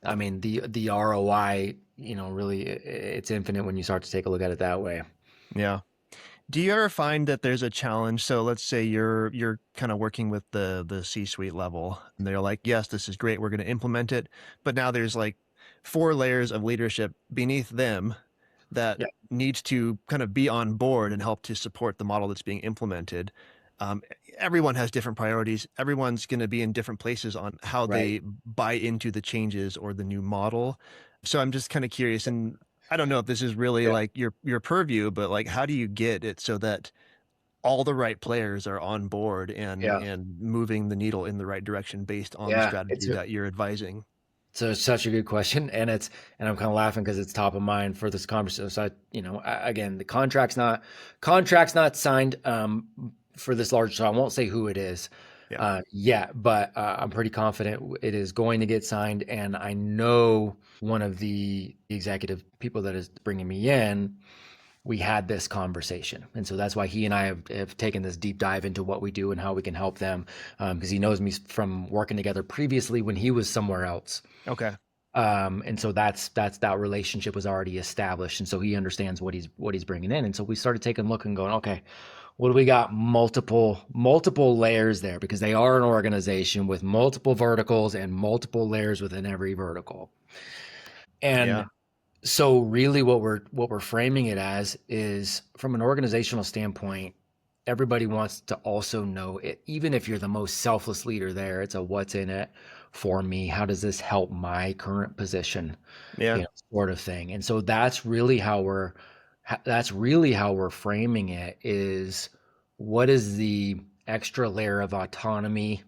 I mean, the ROI, really it's infinite when you start to take a look at it that way. Yeah. Do you ever find that there's a challenge? So let's say you're kind of working with the C-suite level, and they're like, "Yes, this is great. We're going to implement it." But now there's like 4 layers of leadership beneath them that Yeah. needs to kind of be on board and help to support the model that's being implemented. Um, Everyone has different priorities. Everyone's going to be in different places on how Right. they buy into the changes or the new model. So I'm just kind of curious, and I don't know if this is really Yeah. like your purview, but like, how do you get it so that all the right players are on board and Yeah. and moving the needle in the right direction based on the Yeah. strategy that you're advising? It's such a good question, and I'm kind of laughing because it's top of mind for this conversation. So again, the contract's not signed for this large, so I won't say who it is Yeah. yet, but I'm pretty confident it is going to get signed, and I know one of the executive people that is bringing me in. We had this conversation, and so that's why he and I have taken this deep dive into what we do and how we can help them, because he knows me from working together previously when he was somewhere else. Okay. And so that relationship was already established, and so he understands what he's bringing in. And so we started taking a look and going, okay, what do we got? Multiple layers there, because they are an organization with multiple verticals and multiple layers within every vertical. And Yeah. So really what we're framing it as is from an organizational standpoint, everybody wants to also know it, even if you're the most selfless leader there, it's a what's in it for me? How does this help my current position? Yeah. Sort of thing. And so that's really how we're framing it is what is the extra layer of autonomy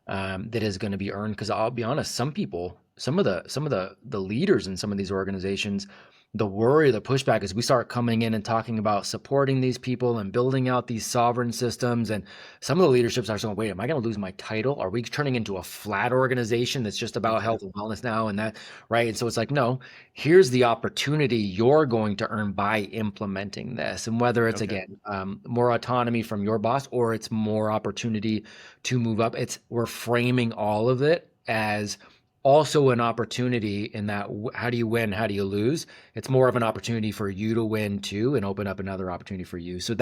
that is going to be earned? Because I'll be honest, some of the leaders in some of these organizations, the worry, the pushback is we start coming in and talking about supporting these people and building out these sovereign systems. And some of the leaderships are saying, wait, am I going to lose my title? Are we turning into a flat organization that's just about health and wellness now and that, right? And so it's like, no, here's the opportunity you're going to earn by implementing this. And whether it's, Okay. again, more autonomy from your boss or it's more opportunity to move up, we're framing all of it as also an opportunity in that how do you win, how do you lose? It's more of an opportunity for you to win too and open up another opportunity for you. So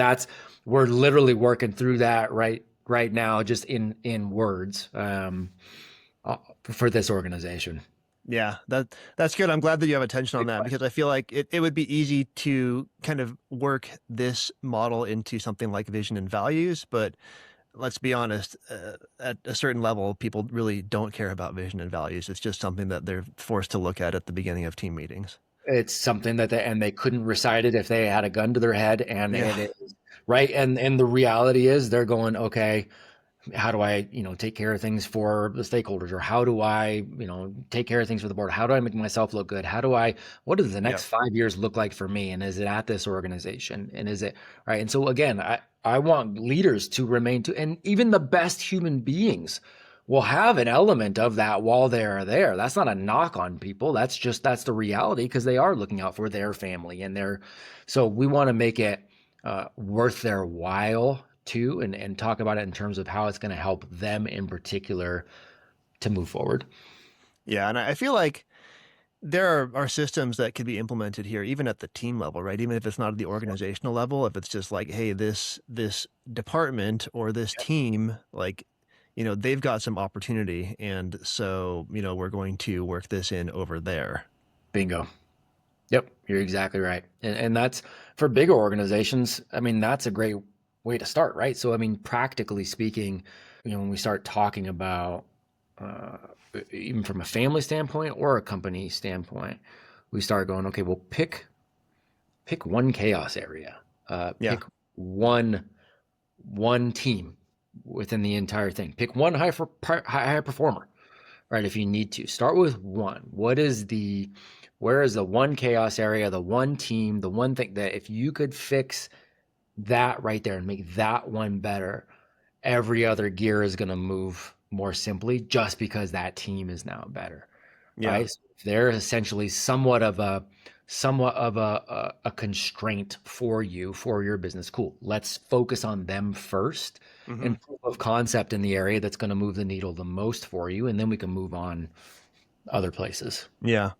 we're literally working through that right now, just in words, for this organization. Yeah, that's good. I'm glad that you have attention on that because I feel like it would be easy to kind of work this model into something like vision and values, but let's be honest, at a certain level, people really don't care about vision and values. It's just something that they're forced to look at the beginning of team meetings. It's something that they couldn't recite it if they had a gun to their head, and Yeah. it is right. And the reality is they're going, okay, how do I, take care of things for the stakeholders, or how do I, take care of things for the board? How do I make myself look good? What does the Yep. next 5 years look like for me? And is it at this organization? And is it right? And so again, I want leaders to remain to, and even the best human beings will have an element of that while they're there. That's not a knock on people. That's the reality because they are looking out for their family so we want to make it worth their while too, and talk about it in terms of how it's going to help them in particular to move forward. Yeah, and I feel like there are systems that could be implemented here, even at the team level, right? Even if it's not at the organizational level, if it's just like, hey, this department or this team, like, they've got some opportunity, and so we're going to work this in over there. Bingo. Yep, you're exactly right. And that's for bigger organizations. I mean, that's a great way to start, right? So, I mean, practically speaking, when we start talking about uh, even from a family standpoint or a company standpoint, we start going, okay, well, pick one chaos area, Yeah. pick one team within the entire thing, pick one high performer, right? If you need to start with one, where is the one chaos area, the one team, the one thing that if you could fix that right there and make that one better, every other gear is going to move more simply just because that team is now better, Yeah. right? So if they're essentially somewhat of a constraint for you for your business. Cool. Let's focus on them first Hmm. and proof of concept in the area that's going to move the needle the most for you, and then we can move on other places. Yeah.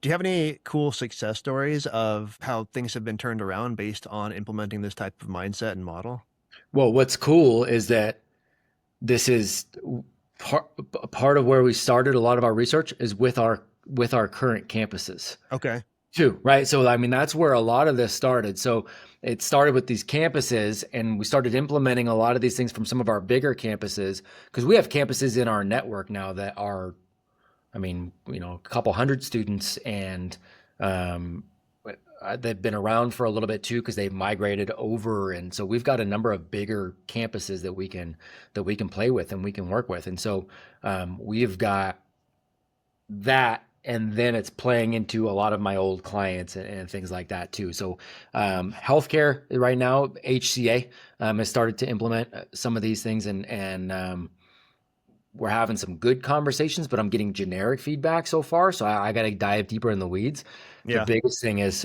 Do you have any cool success stories of how things have been turned around based on implementing this type of mindset and model? Well, what's cool is that this is part part of where we started a lot of our research is with our current campuses Okay. too, right? So I mean that's where a lot of this started. So it started with these campuses, and we started implementing a lot of these things from some of our bigger campuses because we have campuses in our network now that are, I mean, a couple hundred students, and um, they've been around for a little bit too because they've migrated over, and so we've got a number of bigger campuses that we can play with and we can work with, and so we've got that, and then it's playing into a lot of my old clients and things like that too. So healthcare right now, HCA has started to implement some of these things, and we're having some good conversations, but I'm getting generic feedback so far. So I got to dive deeper in the weeds. The Yeah. biggest thing is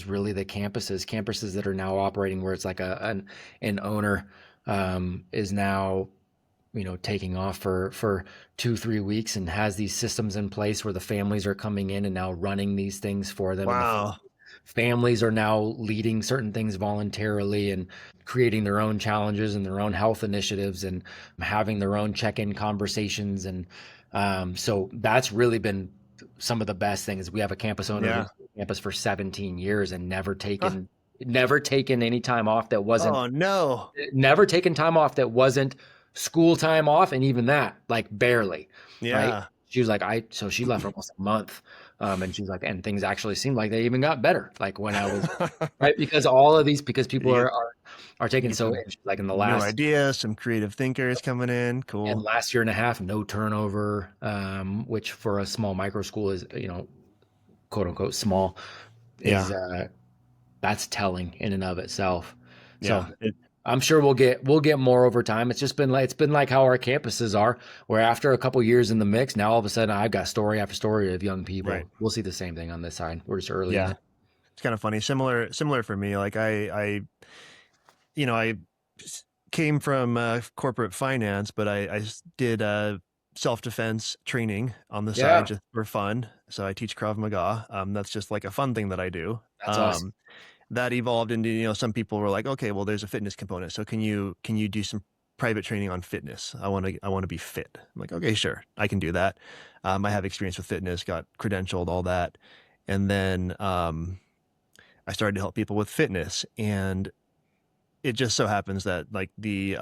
really the campuses that are now operating where it's like an owner is now taking off for 2-3 weeks and has these systems in place where the families are coming in and now running these things for them, and the Wow. families are now leading certain things voluntarily and creating their own challenges and their own health initiatives and having their own check-in conversations. And so that's really been some of the best things. We have a campus owner Yeah. who's been on campus for 17 years and Huh. never taken any time off that wasn't Oh no. never taken time off that wasn't school time off, and even that, like barely, right? Yeah. She was like, so she left for almost a month, and she's like, and things actually seemed like they even got better, like when I was right because all of these because people You are you taking get so some like in the new last ideas, some creative thinkers coming in. and Cool. last year and a half, no turnover, which for a small micro school is quote unquote small is Yeah. that's telling in and of itself. So Yeah. I'm sure we'll get more over time. It's been like how our campuses are, where after a couple years in the mix, now all of a sudden I've got story after story of young Right. people. We'll see the same thing on this side. We're just early in Yeah. it. It's kind of funny. Similar for me. Like I came from corporate finance, but I did self-defense training on the side Yeah, just for fun. So I teach Krav Maga. That's just like a fun thing that I do. that's awesome. That evolved into, some people were like, okay, well, there's a fitness component. So can you do some private training on fitness? I want to be fit. I'm like, okay, sure, I can do that. I have experience with fitness, got credentialed, all that, and then I started to help people with fitness, and it just so happens that like the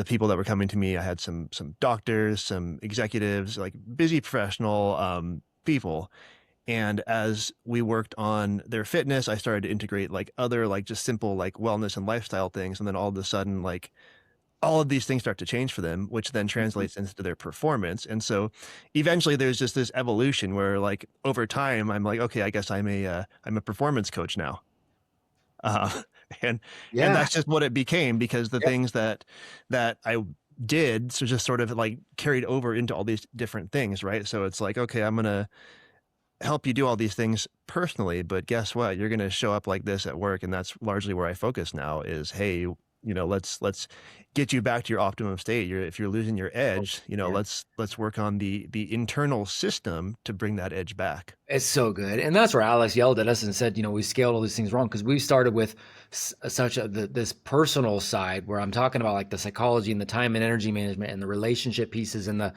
people that were coming to me, I had some doctors, some executives, like busy professional people. And as we worked on their fitness, I started to integrate like other like just simple like wellness and lifestyle things. And then all of a sudden, like all of these things start to change for them, which then Mhm. translates into their performance. And so eventually there's just this evolution where like over time, I'm like, okay, I guess I'm a performance coach now. Uh, and Yeah. that's just what it became, because the Yep. things that I did so just sort of like carried over into all these different things, right? So it's like, okay, I'm gonna help you do all these things personally, but guess what? You're gonna show up like this at work, and that's largely where I focus now. Is hey, let's get you back to your optimum state. If you're losing your edge, Yeah. let's work on the internal system to bring that edge back. It's so good. And that's where Alex yelled at us and said, we scaled all these things wrong because we started with this personal side where I'm talking about like the psychology and the time and energy management and the relationship pieces and the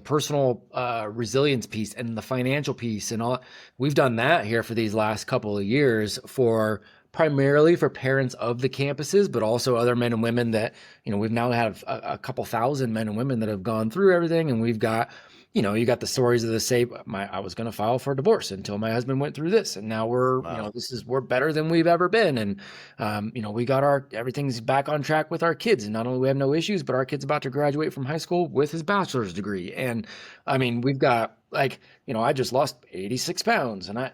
personal resilience piece and the financial piece and all. We've done that here for these last couple of years for primarily for parents of the campuses, but also other men and women that, we've now had a couple thousand men and women that have gone through everything. And we've got you got the stories of the same. I was going to file for a divorce until my husband went through this, and now Wow. we're better than we've ever been, and we got everything's back on track with our kids, and not only we have no issues, but our kid's about to graduate from high school with his bachelor's degree, and I mean we've got like I just lost 86 pounds, and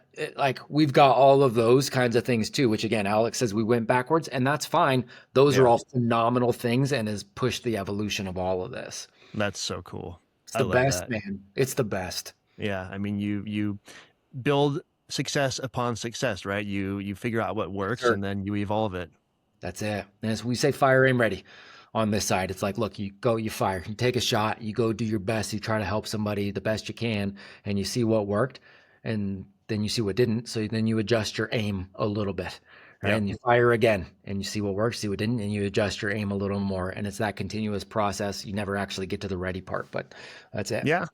we've got all of those kinds of things too. Which again, Alex says we went backwards, and that's fine. Those are Yeah, all phenomenal things, and has pushed the evolution of all of this. that's so cool. It's I the love best, that. man. It's the best. Yeah, I mean, you build success upon success, right? You figure out what Yes, works, sir. and then you evolve it. That's it. And as we say, fire aim ready on this side, it's like, look, you go, you fire, you take a shot, you go do your best, you try to help somebody the best you can, and you see what worked, and then you see what didn't. So then you adjust your aim a little bit, right? Yep. And you fire again, and you see what works, see what didn't, and you adjust your aim a little more. And it's that continuous process. You never actually get to the ready part, but that's it. Yeah.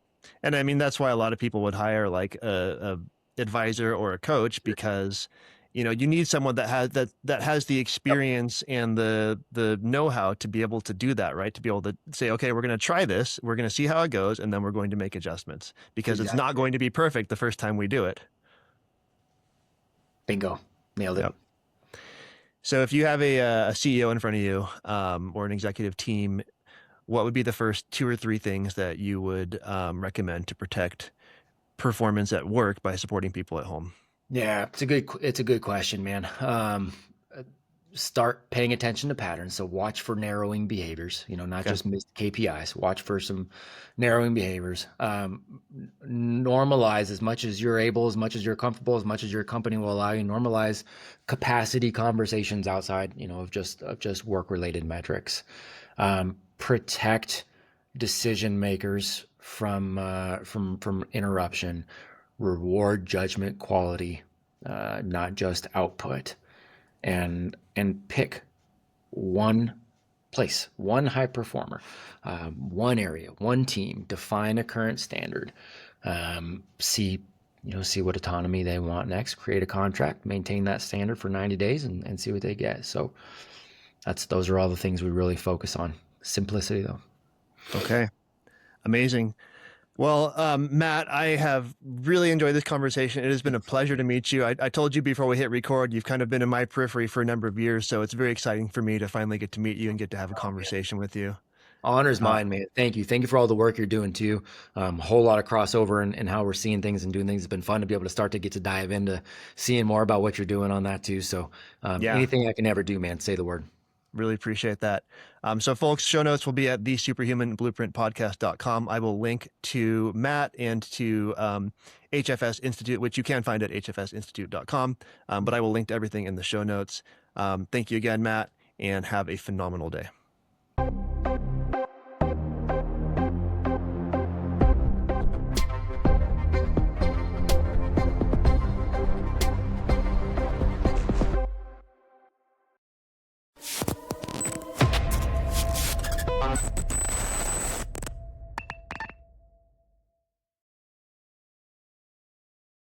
And I mean, that's why a lot of people would hire like a advisor or a coach, because you need someone that has the Yep. experience and the know-how to be able to do that, right? To be able to say, okay, we're going to try this, we're going to see how it goes, and then we're going to make adjustments, because it's not Exactly. going to be perfect the first time we do it. Bingo. Nailed it. Yep. So if you have a CEO in front of you, or an executive team, what would be the first two or three things that you would recommend to protect performance at work by supporting people at home? Yeah, it's a good question, man. Start paying attention to patterns. So watch for narrowing behaviors, not Okay. just missed KPIs. Watch for some narrowing behaviors. Normalize as much as you're able, as much as you're comfortable, as much as your company will allow you. Normalize capacity conversations outside, of just work related metrics. Protect decision makers from interruption. Reward judgment quality, not just output, and pick one place, one high performer, one area, one team, define a current standard, see what autonomy they want next, create a contract, maintain that standard for 90 days and see what they get. So those are all the things we really focus on. Simplicity though. Okay. Amazing. Well, Matt, I have really enjoyed this conversation. It has been a pleasure to meet you. I told you before we hit record, you've kind of been in my periphery for a number of years, so it's very exciting for me to finally get to meet you and get to have a conversation with you. Honor's mine, man. Thank you. Thank you for all the work you're doing too. A whole lot of crossover and how we're seeing things and doing things. It's been fun to be able to start to get to dive into seeing more about what you're doing on that too. So anything I can ever do, man, say the word. Really appreciate that. So folks, show notes will be at thesuperhumanblueprintpodcast.com. I will link to Matt and to HFS Institute, which you can find at hfsinstitute.com. But I will link to everything in the show notes. Thank you again, Matt, and have a phenomenal day.